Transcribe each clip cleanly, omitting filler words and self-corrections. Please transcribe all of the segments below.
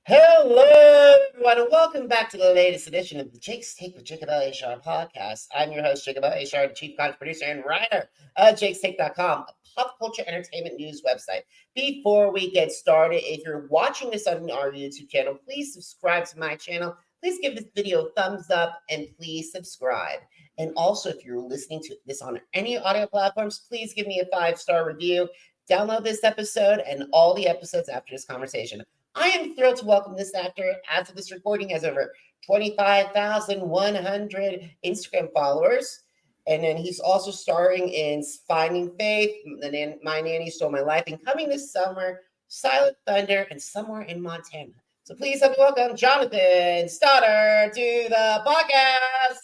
Hello, everyone, and welcome back to the latest edition of the Jake's Take with Jacob Elyachar Podcast. I'm your host, Jacob Elyachar, the chief content producer and writer of jakestake.com, a pop culture entertainment news website. Before we get started, if you're watching this on our YouTube channel, please subscribe to my channel. Please give this video a thumbs up and please subscribe. And also, if you're listening to this on any audio platforms, please give me a 5-star review. Download this episode and all the episodes after this conversation. I am thrilled to welcome this actor. As of this recording, has over 25,100 Instagram followers. And then he's also starring in Finding Faith, My Nanny Stole My Life, and coming this summer, Silent Thunder, and Somewhere in Montana. So please help me welcome Jonathan Stoddard to the podcast.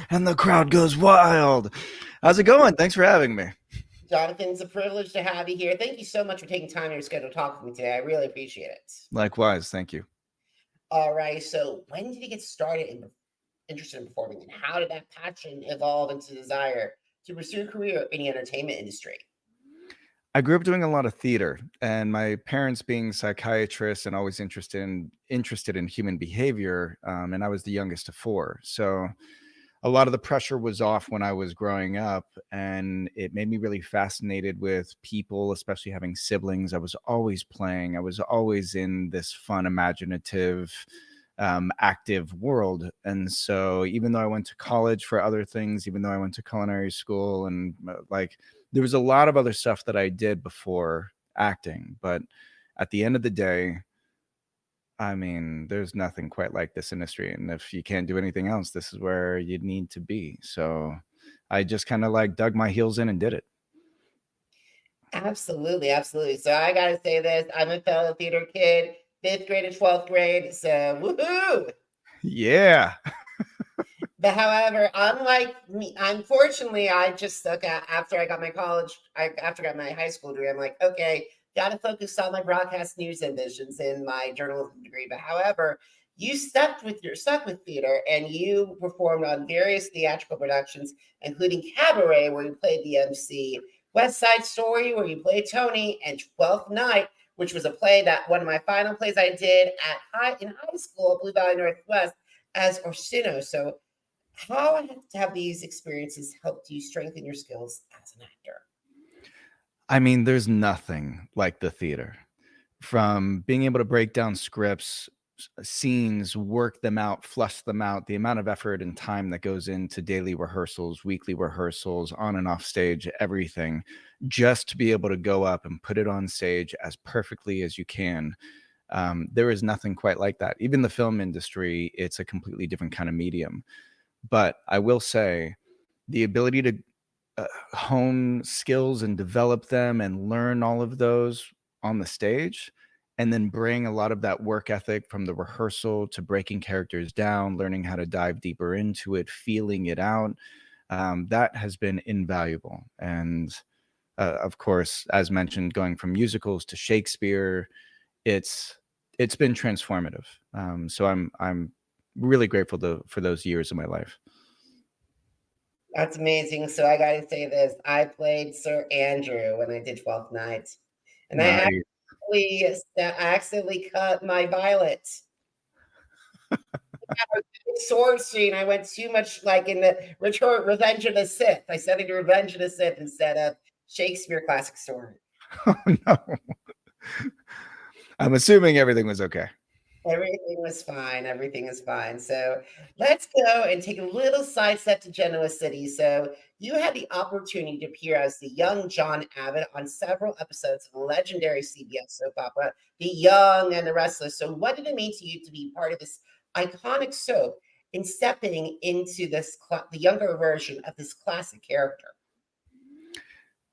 And the crowd goes wild. How's it going? Thanks for having me. Jonathan, it's a privilege to have you here. Thank you so much for taking time in your schedule to talk with me today. I really appreciate it. Likewise. Thank you. All right. So when did you get started and interested in performing, and how did that passion evolve into desire to pursue a career in the entertainment industry? I grew up doing a lot of theater, and my parents being psychiatrists and always interested in human behavior, and I was the youngest of four. So a lot of the pressure was off when I was growing up, and it made me really fascinated with people, especially having siblings. I was always playing. I was always in this fun, imaginative, active world. And so even though I went to college for other things, even though I went to culinary school, and there was a lot of other stuff that I did before acting. But at the end of the day, I mean, there's nothing quite like this industry. And if you can't do anything else, this is where you need to be. So I just kind of dug my heels in and did it. Absolutely. Absolutely. So I got to say this. I'm a fellow theater kid, 5th grade and 12th grade. So woohoo. Yeah. But however, unlike me, unfortunately, I just stuck out after I got my after I got my high school degree. I'm like, okay, got to focus on my broadcast news ambitions in my journalism degree. But however, you stuck with theater, and you performed on various theatrical productions, including Cabaret, where you played the Emcee, West Side Story, where you played Tony, and Twelfth Night, which was a play that one of my final plays I did in high school at Blue Valley Northwest as Orsino. So how have these experiences helped you strengthen your skills as an actor? I mean, there's nothing like the theater. From being able to break down scripts, scenes, work them out, flush them out, the amount of effort and time that goes into daily rehearsals, weekly rehearsals, on and off stage, everything, just to be able to go up and put it on stage as perfectly as you can. There is nothing quite like that. Even the film industry, it's a completely different kind of medium. But I will say the ability to hone skills and develop them and learn all of those on the stage, and then bring a lot of that work ethic from the rehearsal to breaking characters down, learning how to dive deeper into it, feeling it out. That has been invaluable. And of course, as mentioned, going from musicals to Shakespeare, it's been transformative. So I'm really grateful for those years of my life. That's amazing. So I got to say this. I played Sir Andrew when I did 12th Night. And Nice. I accidentally cut my violet. Sword scene. I went too much in the Revenge of the Sith. I said it Revenge of the Sith instead of Shakespeare classic sword. Oh, no. I'm assuming everything was okay. Everything was fine. Everything is fine. So let's go and take a little sidestep to Genoa City. So you had the opportunity to appear as the young John Abbott on several episodes of the legendary CBS soap opera, The Young and the Restless. So what did it mean to you to be part of this iconic soap and stepping into the younger version of this classic character?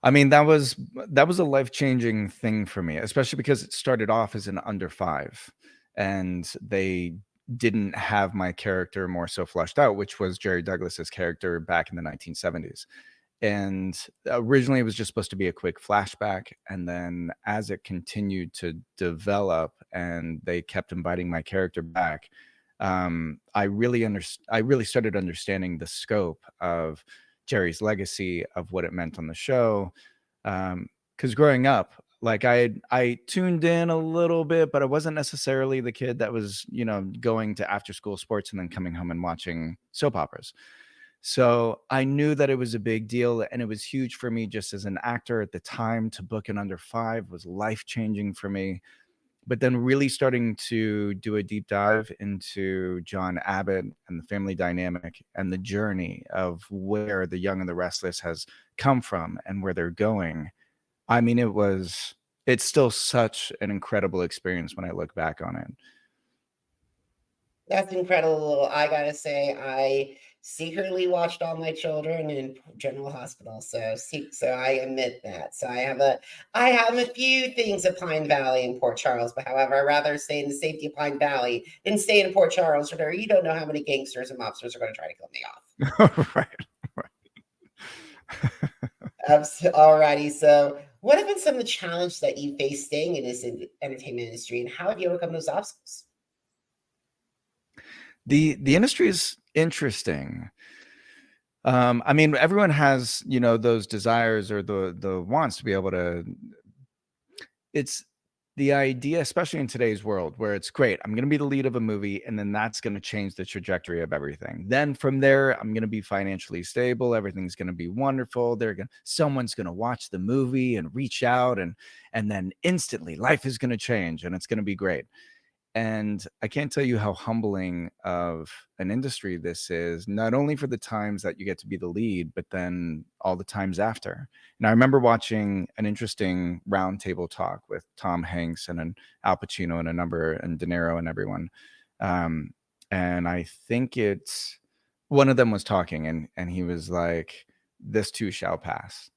I mean, that was a life-changing thing for me, especially because it started off as an under 5. And they didn't have my character more so fleshed out, which was Jerry Douglas's character back in the 1970s. And originally it was just supposed to be a quick flashback. And then as it continued to develop and they kept inviting my character back, I really started understanding the scope of Jerry's legacy, of what it meant on the show. Because growing up, Like I tuned in a little bit, but I wasn't necessarily the kid that was, going to after school sports and then coming home and watching soap operas. So I knew that it was a big deal, and it was huge for me just as an actor at the time. To book in under 5 was life changing for me. But then really starting to do a deep dive into John Abbott and the family dynamic and the journey of where The Young and the Restless has come from and where they're going. I mean, it's still such an incredible experience when I look back on it. That's incredible. I gotta say, I secretly watched all my children in General Hospital, so I admit that. So I have a few things at Pine Valley and Port Charles, but however, I'd rather stay in the safety of Pine Valley than stay in Port Charles, where you don't know how many gangsters and mobsters are going to try to kill me off. Right. Alrighty. So, what have been some of the challenges that you face staying in this entertainment industry, and how have you overcome those obstacles? The industry is interesting. I mean, everyone has, those desires or the wants to be able to. It's the idea, especially in today's world, where it's great. I'm going to be the lead of a movie, and then that's going to change the trajectory of everything. Then from there, I'm going to be financially stable. Everything's going to be wonderful. Someone's going to watch the movie and reach out, and then instantly life is going to change, and it's going to be great. And I can't tell you how humbling of an industry this is, not only for the times that you get to be the lead, but then all the times after. And I remember watching an interesting roundtable talk with Tom Hanks and Al Pacino and De Niro and everyone. And I think one of them was talking, and he was like, "This too shall pass."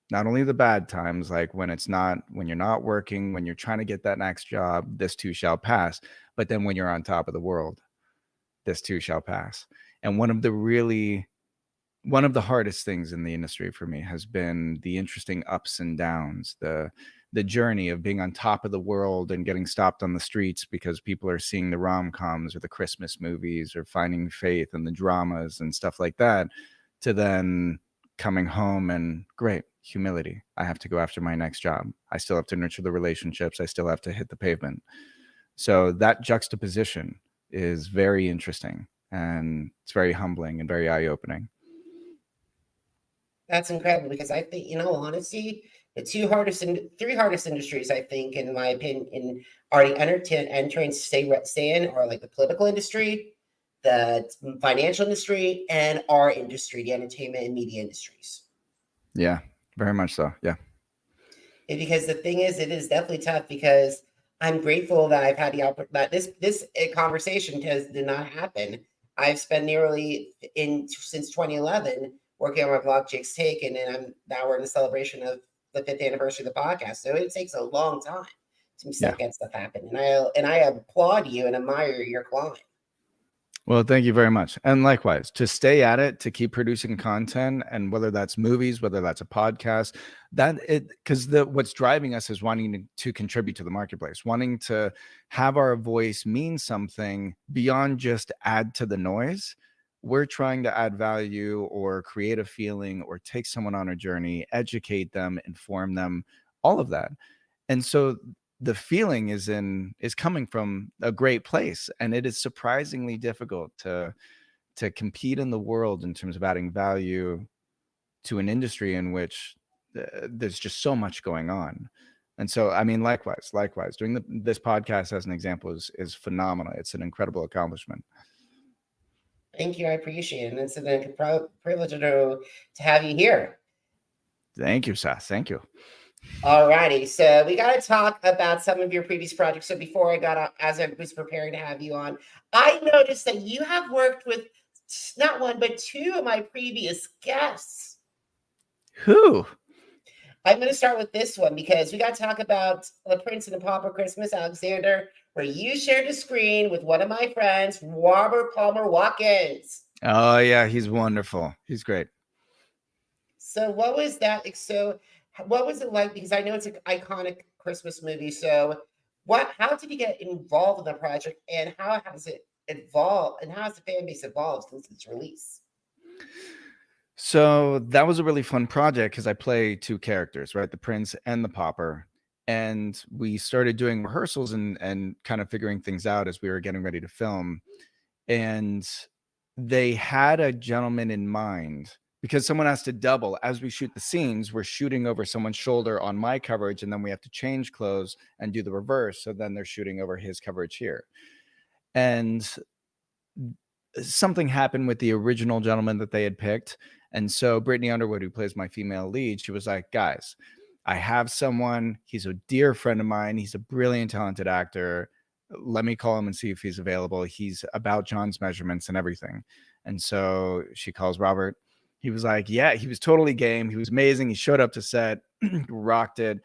Not only the bad times, like when you're not working, when you're trying to get that next job, this too shall pass. But then when you're on top of the world, this too shall pass. And one of the hardest things in the industry for me has been the interesting ups and downs, the journey of being on top of the world and getting stopped on the streets because people are seeing the rom-coms or the Christmas movies or finding faith in the dramas and stuff like that, to then coming home and great. Humility. I have to go after my next job. I still have to nurture the relationships. I still have to hit the pavement. So that juxtaposition is very interesting, and it's very humbling and very eye-opening. That's incredible, because I think, honestly, the three hardest industries, I think, in my opinion, are the entering stay in, or like the political industry, the financial industry, and our industry, the entertainment and media industries. Yeah. Very much so. Yeah. Because the thing is, it is definitely tough, because I'm grateful that I've had the opportunity, that this conversation did not happen. I've spent since 2011 working on my blog Jake's Take, and then we're in the celebration of the 5th anniversary of the podcast. So it takes a long time to get stuff happen. And I applaud you and admire your climb. Well, thank you very much. And likewise, to stay at it, to keep producing content, and whether that's movies, whether that's a podcast, because what's driving us is wanting to contribute to the marketplace, wanting to have our voice mean something beyond just add to the noise. We're trying to add value or create a feeling or take someone on a journey, educate them, inform them, all of that. And so the feeling is coming from a great place, and it is surprisingly difficult to compete in the world in terms of adding value to an industry in which there's just so much going on. And so, I mean, likewise, doing this podcast as an example is phenomenal. It's an incredible accomplishment. Thank you. I appreciate it. And it's a privilege to have you here. Thank you, Seth. Thank you. All righty. So we got to talk about some of your previous projects. So before as I was preparing to have you on, I noticed that you have worked with not one, but 2 of my previous guests. Who? I'm going to start with this one, because we got to talk about The Prince and the Pauper Christmas, Alexander, where you shared the screen with one of my friends, Robert Palmer Watkins. Oh, yeah. He's wonderful. He's great. So what was that? So what was it like? Because I know it's an iconic Christmas movie. So how did you get involved in the project, and how has it evolved, and how has the fan base evolved since its release? So that was a really fun project, because I play 2 characters, right? The Prince and the Pauper. and we started doing rehearsals and kind of figuring things out as we were getting ready to film. And they had a gentleman in mind, because someone has to double as we shoot the scenes. We're shooting over someone's shoulder on my coverage, and then we have to change clothes and do the reverse. So then they're shooting over his coverage here. And something happened with the original gentleman that they had picked. And so Brittany Underwood, who plays my female lead, she was like, guys, I have someone. He's a dear friend of mine. He's a brilliant, talented actor. Let me call him and see if he's available. He's about John's measurements and everything. And so she calls Robert. He was like, yeah, he was totally game. He was amazing. He showed up to set, rocked it.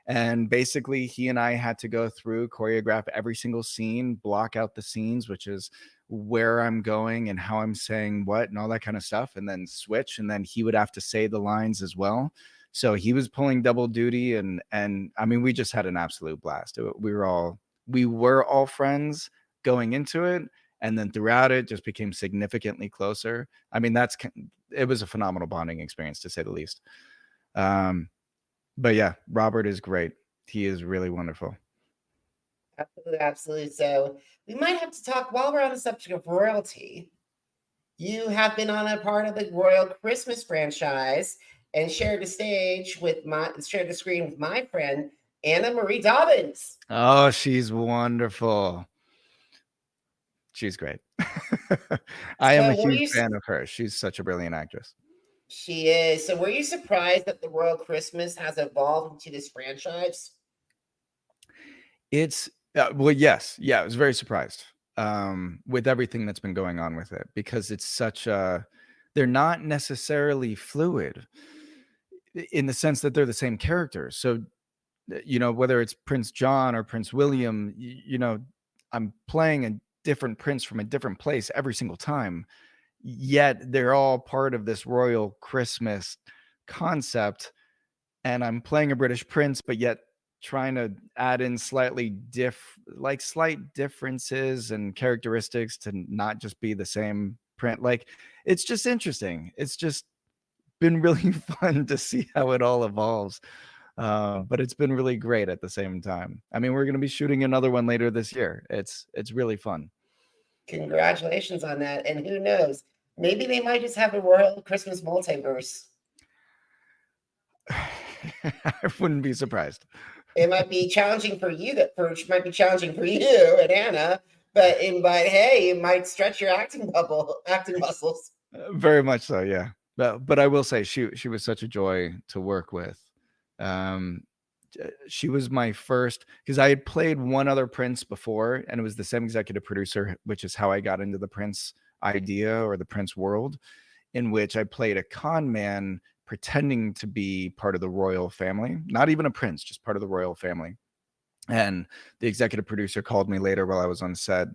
And basically he and I had to go through, choreograph every single scene, block out the scenes, which is where I'm going and how I'm saying what and all that kind of stuff, and then switch. And then he would have to say the lines as well. So he was pulling double duty. And I mean, we just had an absolute blast. We were all friends going into it. And then throughout it just became significantly closer. I mean, it was a phenomenal bonding experience, to say the least. But yeah, Robert is great. He is really wonderful. Absolutely, absolutely. So we might have to talk, while we're on the subject of royalty. You have been on a part of the Royal Christmas franchise and shared the screen with my friend Anna Marie Dobbins. Oh, she's wonderful. She's great. I am a huge fan of her. She's such a brilliant actress. She is. So were you surprised that the Royal Christmas has evolved into this franchise? It's well, yes. Yeah, I was very surprised with everything that's been going on with it, because it's such a, they're not necessarily fluid in the sense that they're the same characters. So, you know, whether it's Prince John or Prince William, you know, I'm playing a different prince from a different place every single time, yet they're all part of this Royal Christmas concept. And I'm playing a British prince, but yet trying to add in slight differences and characteristics to not just be the same print. Like, it's just interesting. It's just been really fun to see how it all evolves. But it's been really great at the same time. I mean, we're going to be shooting another one later this year. It's really fun. Congratulations on that. And who knows, maybe they might just have a Royal Christmas multiverse. I wouldn't be surprised. It might be challenging for you, might be challenging for you and Anna, but hey, it might stretch your acting muscles. Very much so, yeah. But I will say she was such a joy to work with. She was my first, because I had played one other prince before, and it was the same executive producer, which is how I got into the prince idea or the prince world, in which I played a con man pretending to be part of the royal family, not even a prince, just part of the royal family. And the executive producer called me later while I was on set,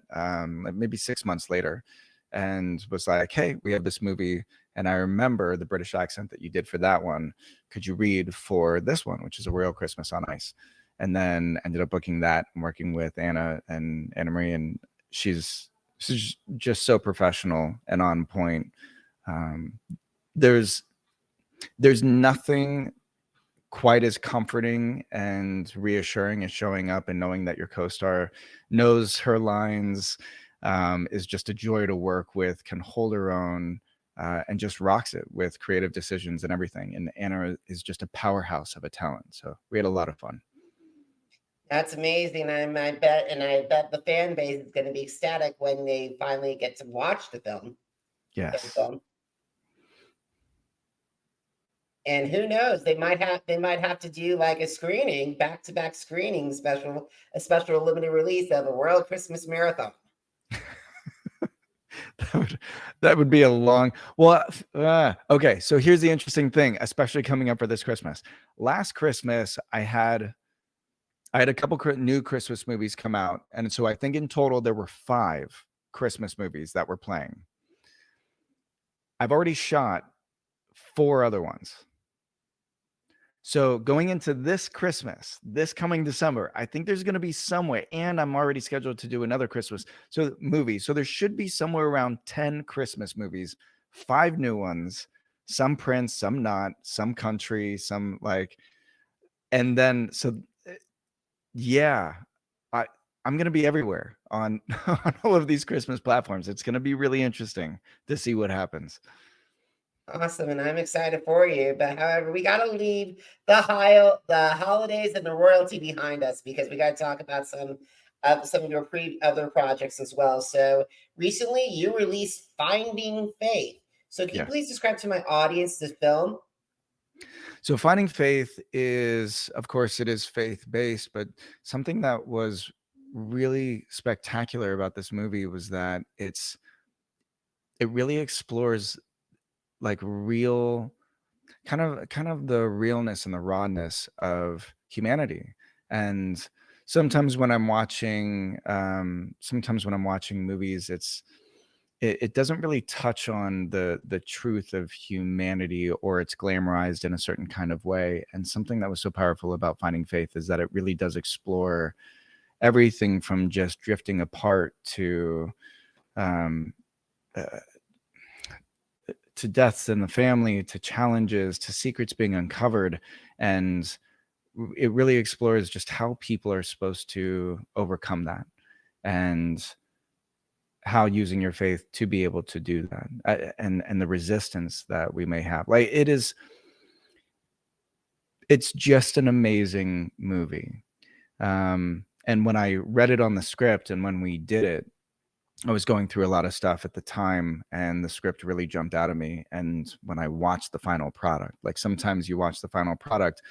maybe 6 months later, and was like, hey, we have this movie, and I remember the British accent that you did for that one. Could you read for this one, which is a Royal Christmas on Ice? And then ended up booking that and working with Anna Marie, and she's just so professional and on point. There's nothing quite as comforting and reassuring as showing up and knowing that your co-star knows her lines, is just a joy to work with, can hold her own, and just rocks it with creative decisions and everything. And Anna is just a powerhouse of a talent. So we had a lot of fun. That's amazing. I bet the fan base is going to be ecstatic when they finally get to watch the film. Yes. And who knows, they might have to do like a screening, back-to-back screening a special limited release of a Royal Christmas Marathon. that would be a long, okay. So here's the interesting thing, especially coming up for this Christmas. Last Christmas, I had a couple new Christmas movies come out. And so I think in total, there were 5 Christmas movies that we're playing. I've already shot 4 other ones. So going into this Christmas, this coming December, I think there's going to be somewhere, and I'm already scheduled to do another Christmas movie. So there should be somewhere around 10 Christmas movies, 5 new ones, some Prince, some not, some country, some like, and then, so yeah, I'm gonna be everywhere on on all of these Christmas platforms. It's gonna be really interesting to see what happens. Awesome, and I'm excited for you. But however, we got to leave the holidays and the royalty behind us because we got to talk about some of your other projects as well. So recently, you released Finding Faith. So can you Yes. please describe to my audience the film? So Finding Faith is, of course, it is faith-based, but something that was really spectacular about this movie was that it really explores like real kind of the realness and the rawness of humanity. And sometimes when I'm watching movies, it doesn't really touch on the truth of humanity, or it's glamorized in a certain kind of way. And something that was so powerful about Finding Faith is that it really does explore everything from just drifting apart um, uh, to deaths in the family, to challenges, to secrets being uncovered. And it really explores just how people are supposed to overcome that, and how using your faith to be able to do that, and the resistance that we may have. Like it's just an amazing movie. And when I read it on the script and when we did it, I was going through a lot of stuff at the time, and the script really jumped out at me. And when I watched the final product, like sometimes you watch the final product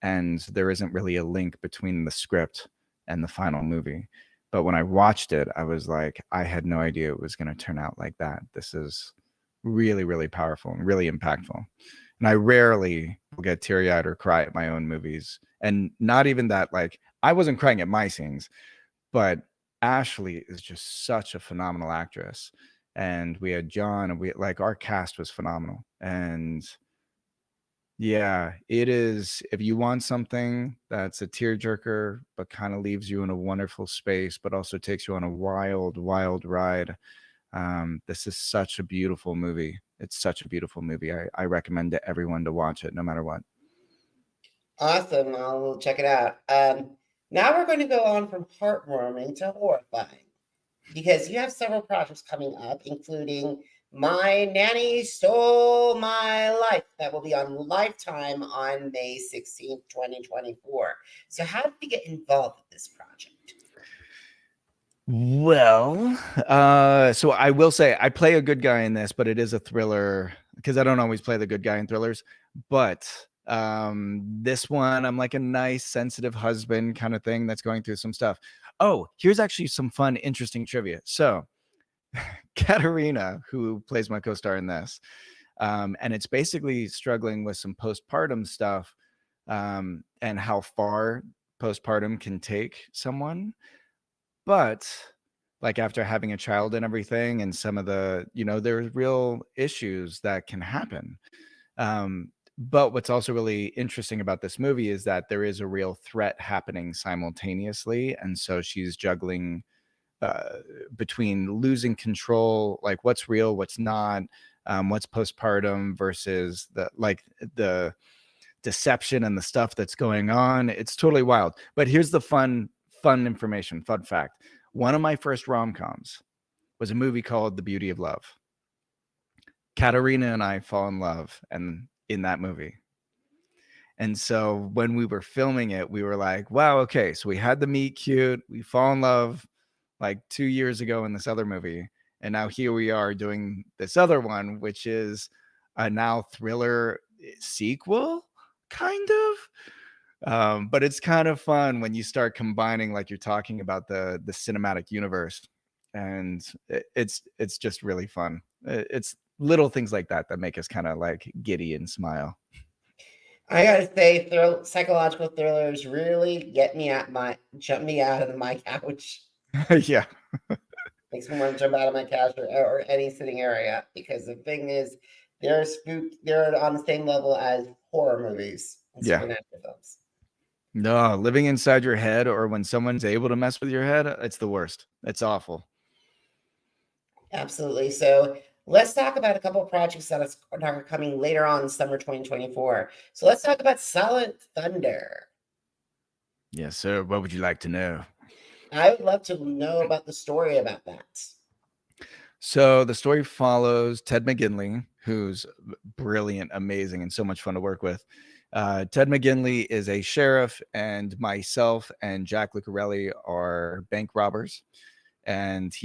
and there isn't really a link between the script and the final movie. But when I watched it, I was like, I had no idea it was going to turn out like that. This is really, really powerful and really impactful. And I rarely will get teary-eyed or cry at my own movies. And not even that, like, I wasn't crying at my scenes, but Ashley is just such a phenomenal actress. And we had John, and our cast was phenomenal. And yeah, it is. If you want something that's a tearjerker, but kind of leaves you in a wonderful space, but also takes you on a wild, wild ride, this is such a beautiful movie. It's such a beautiful movie. I recommend to everyone to watch it, no matter what. Awesome, I'll check it out. Now we're going to go on from heartwarming to horrifying because you have several projects coming up, including My Nanny Stole My Life, that will be on Lifetime on May 16th, 2024. So how did you get involved with this project? Well, so I will say I play a good guy in this, but it is a thriller because I don't always play the good guy in thrillers. But this one, I'm like a nice, sensitive husband kind of thing that's going through some stuff. Oh, here's actually some fun, interesting trivia. So Katerina, who plays my co-star in this, and it's basically struggling with some postpartum stuff, and how far postpartum can take someone. But like after having a child and everything, and some of the, there's real issues that can happen. But what's also really interesting about this movie is that there is a real threat happening simultaneously. And so she's juggling between losing control, like what's real, what's not, what's postpartum versus the deception and the stuff that's going on. It's totally wild. But here's the fun information, fun fact. One of my first rom-coms was a movie called The Beauty of Love. Katerina and I fall in love and in that movie. And so when we were filming it, we were like, wow, okay, so we had the meet cute, we fall in love like 2 years ago in this other movie. And now here we are doing this other one, which is a now thriller sequel, kind of. But it's kind of fun when you start combining, like you're talking about the cinematic universe, and it's just really fun. It's little things like that that make us kind of like giddy and smile. I gotta say, psychological thrillers really jump me out of my couch. Yeah. Makes me want to jump out of my couch or any sitting area because the thing is, they're on the same level as horror movies and Yeah. supernatural films. No, living inside your head, or when someone's able to mess with your head, it's the worst. It's awful. Absolutely. So let's talk about a couple of projects that are coming later on in summer 2024. So let's talk about Silent Thunder. Yes, sir. What would you like to know? I would love to know about the story about that. So the story follows Ted McGinley, who's brilliant, amazing, and so much fun to work with. Ted McGinley is a sheriff, and myself and Jack Lucarelli are bank robbers. And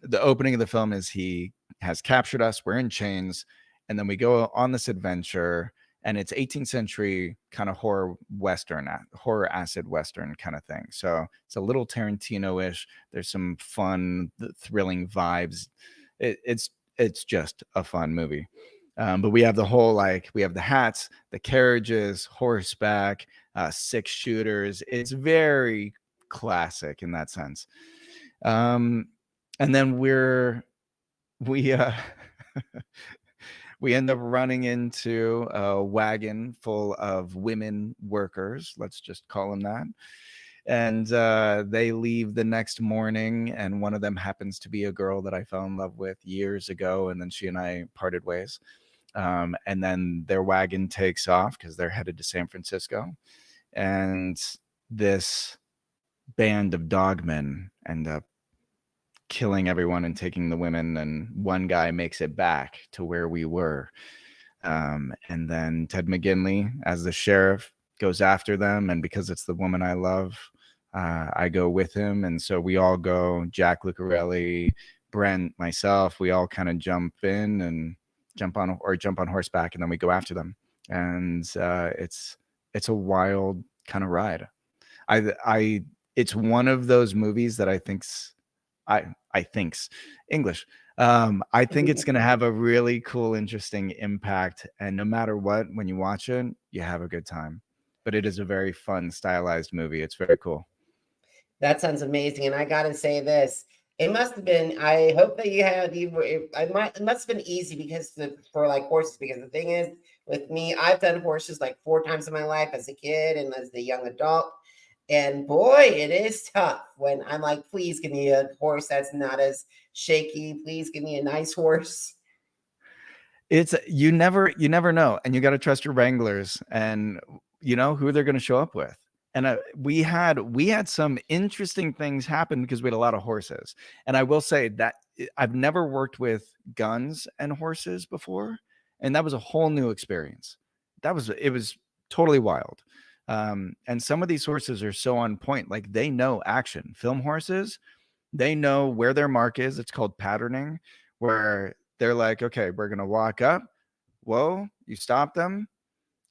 the opening of the film is he has captured us. We're in chains, and then we go on this adventure. And it's 18th century kind of horror acid western kind of thing. So it's a little Tarantino-ish. There's some fun, thrilling vibes. It's just a fun movie. But we have the whole, we have the hats, the carriages, horseback, 6-shooters. It's very classic in that sense. And then we we end up running into a wagon full of women workers. Let's just call them that. And they leave the next morning, and one of them happens to be a girl that I fell in love with years ago, and then she and I parted ways. And then their wagon takes off because they're headed to San Francisco. And this band of dogmen end up killing everyone and taking the women, and one guy makes it back to where we were. And then Ted McGinley, as the sheriff, goes after them, and because it's the woman I love, I go with him. And so we all go, Jack Lucarelli, Brent, myself, we all kind of jump in and jump on horseback, and then we go after them. And it's a wild kind of ride. It's one of those movies that I think it's going to have a really cool, interesting impact. And no matter what, when you watch it, you have a good time. But it is a very fun, stylized movie. It's very cool. That sounds amazing. And I got to say this. It must have been, I hope that it must have been easy for horses, because the thing is with me, I've done horses 4 times in my life as a kid and as a young adult. And boy, it is tough when I'm like, please give me a horse that's not as shaky. Please give me a nice horse. It's you never know, and you got to trust your wranglers and you know who they're going to show up with. And we had some interesting things happen because we had a lot of horses. And I will say that I've never worked with guns and horses before, and that was a whole new experience. It was totally wild. And some of these horses are so on point, they know action. Film horses, they know where their mark is. It's called patterning, where they're like, okay, we're going to walk up. Whoa, you stop them.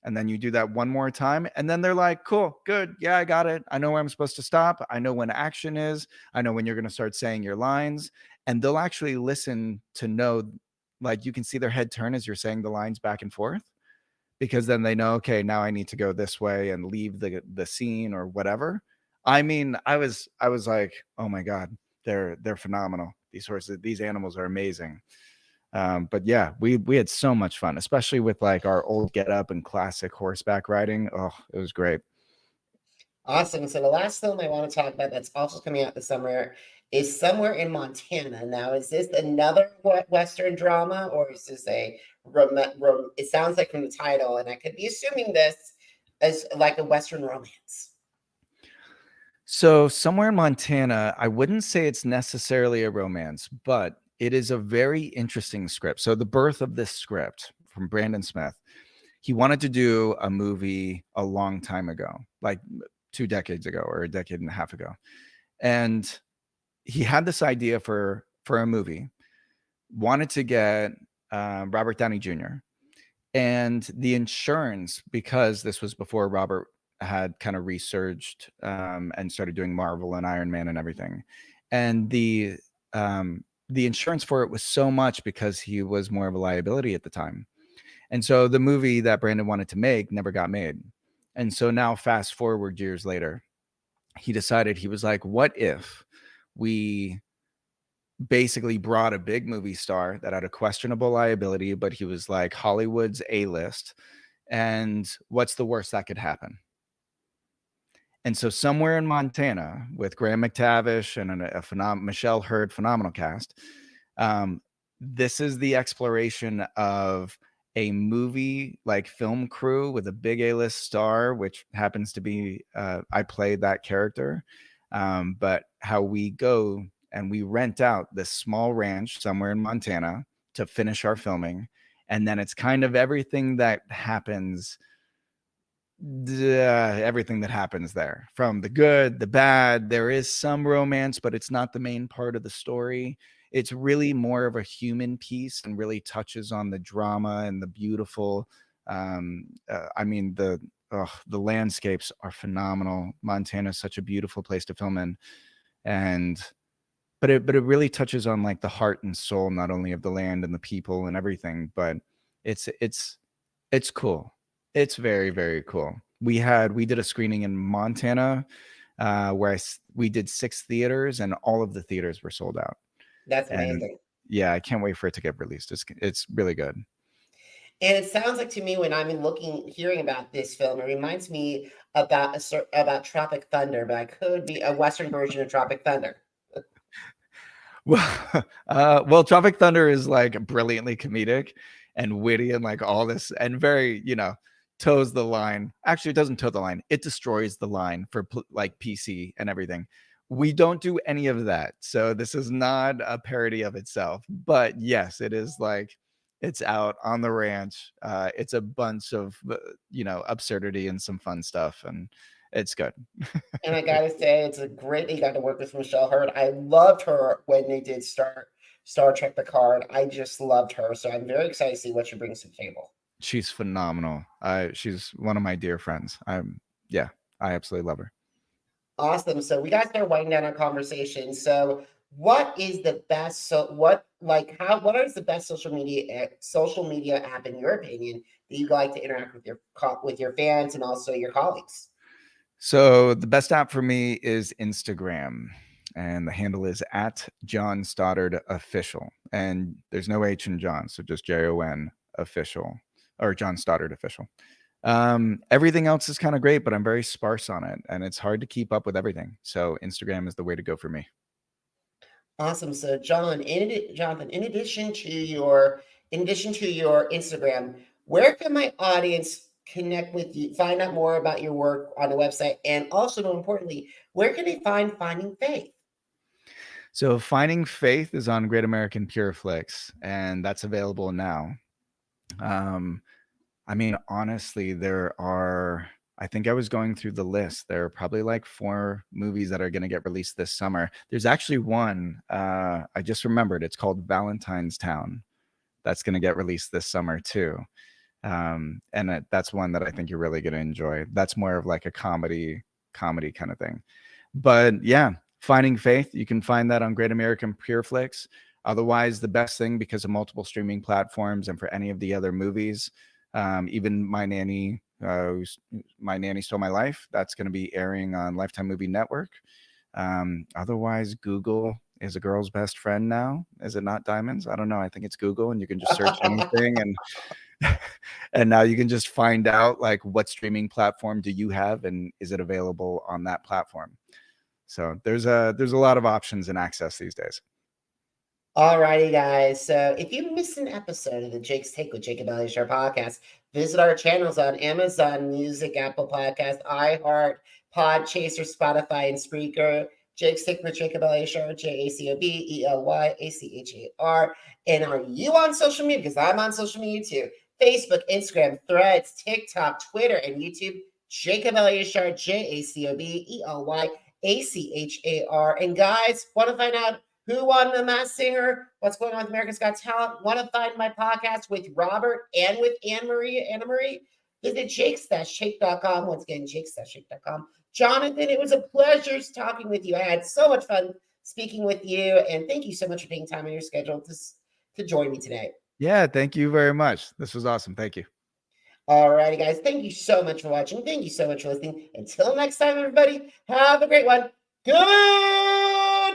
And then you do that one more time. And then they're like, cool, good. Yeah, I got it. I know where I'm supposed to stop. I know when action is. I know when you're going to start saying your lines. And they'll actually listen to know, you can see their head turn as you're saying the lines back and forth. Because then they know, okay, now I need to go this way and leave the scene or whatever. I mean, I was like, oh my God, they're phenomenal. These horses, these animals are amazing. But yeah, we had so much fun, especially with our old getup and classic horseback riding. Oh, it was great. Awesome. So the last film I want to talk about that's also coming out this summer is Somewhere in Montana. Now, is this another Western drama, or is this it sounds like from the title, and I could be assuming this as a Western romance. So Somewhere in Montana, I wouldn't say it's necessarily a romance, but it is a very interesting script. So the birth of this script from Brandon Smith, he wanted to do a movie a long time ago, 2 decades ago or a decade and a half ago. And he had this idea for a movie, wanted to get Robert Downey Jr. And the insurance, because this was before Robert had kind of resurged and started doing Marvel and Iron Man and everything. And the insurance for it was so much because he was more of a liability at the time. And so the movie that Brandon wanted to make never got made. And so now fast forward years later, he decided, he was like, what if we basically brought a big movie star that had a questionable liability, but he was like Hollywood's A-list. And what's the worst that could happen? And so Somewhere in Montana with Graham McTavish and a Michelle Hurd, phenomenal cast. This is the exploration of a movie like film crew with a big A-list star, which happens to be I played that character. But how we go and we rent out this small ranch somewhere in Montana to finish our filming, and then it's kind of everything that happens there, from the good, the bad. There is some romance, but it's not the main part of the story. It's really more of a human piece and really touches on the drama and the beautiful. I mean, the landscapes are phenomenal. Montana is such a beautiful place to film in, and but it really touches on like the heart and soul, not only of the land and the people and everything, but it's cool. It's very, very cool. We did a screening in Montana, where we did 6 theaters, and all of the theaters were sold out. That's And amazing. yeah, I can't wait for it to get released. It's really good. And it sounds like to me, when I'm hearing about this film, it reminds me about Tropic Thunder, but I could be a Western version of Tropic Thunder. Well, Tropic Thunder is like brilliantly comedic and witty and like all this, and very, toes the line. Actually, it doesn't toe the line. It destroys the line for like PC and everything. We don't do any of that. So this is not a parody of itself. But yes, it is like it's out on the ranch. It's a bunch of absurdity and some fun stuff, and it's good. And I gotta say, it's a great that you got to work with Michelle Hurd. I loved her when they did Star Trek Picard. I just loved her. So I'm very excited to see what she brings to the table. She's phenomenal. She's one of my dear friends. I absolutely love her. Awesome. So we got to start winding down our conversation. So what is the best what is the best social media app in your opinion that you like to interact with your fans and also your colleagues? So the best app for me is Instagram, and the handle is at John Stoddard Official. And there's no H in John, so just JON Official, or John Stoddard Official. Everything else is kind of great, but I'm very sparse on it, and it's hard to keep up with everything. So Instagram is the way to go for me. Awesome. So Jonathan, in addition to your Instagram, where can my audience connect with you, find out more about your work on the website, and also, more importantly, where can they find Finding Faith? So Finding Faith is on Great American Pureflix, and that's available now. I mean, honestly, I think I was going through the list. There are probably like 4 movies that are going to get released this summer. There's actually one, I just remembered. It's called Valentine's Town. That's going to get released this summer too. And that's one that I think you're really going to enjoy. That's more of like a comedy kind of thing. But yeah, Finding Faith, you can find that on Great American Pureflix. Otherwise, the best thing, because of multiple streaming platforms and for any of the other movies, even My Nanny Stole My Life, that's going to be airing on Lifetime Movie Network. Otherwise, Google is a girl's best friend now. Is it not Diamonds? I don't know. I think it's Google, and you can just search anything, and now you can just find out like what streaming platform do you have, and is it available on that platform. So there's a lot of options and access these days. Alrighty, guys. So if you missed an episode of the Jake's Take with Jacob Elyachar podcast, visit our channels on Amazon Music, Apple Podcast, iHeart, Podchaser, Spotify, and Spreaker. Jake's Take with Jacob Elyachar, JACOBELYACHAR. And are you on social media? Because I'm on social media too. Facebook, Instagram, Threads, TikTok, Twitter, and YouTube. Jacob Elyachar, JACOBELYACHAR. And guys, want to find out who won The Masked Singer? What's going on with America's Got Talent? Want to find my podcast with Robert and with Anna Marie? Visit shake.com. Once again, shake.com. Jonathan, it was a pleasure talking with you. I had so much fun speaking with you, and thank you so much for taking time in your schedule to join me today. Yeah, thank you very much. This was awesome. Thank you. All righty, guys. Thank you so much for watching. Thank you so much for listening. Until next time, everybody, have a great one. Goodbye.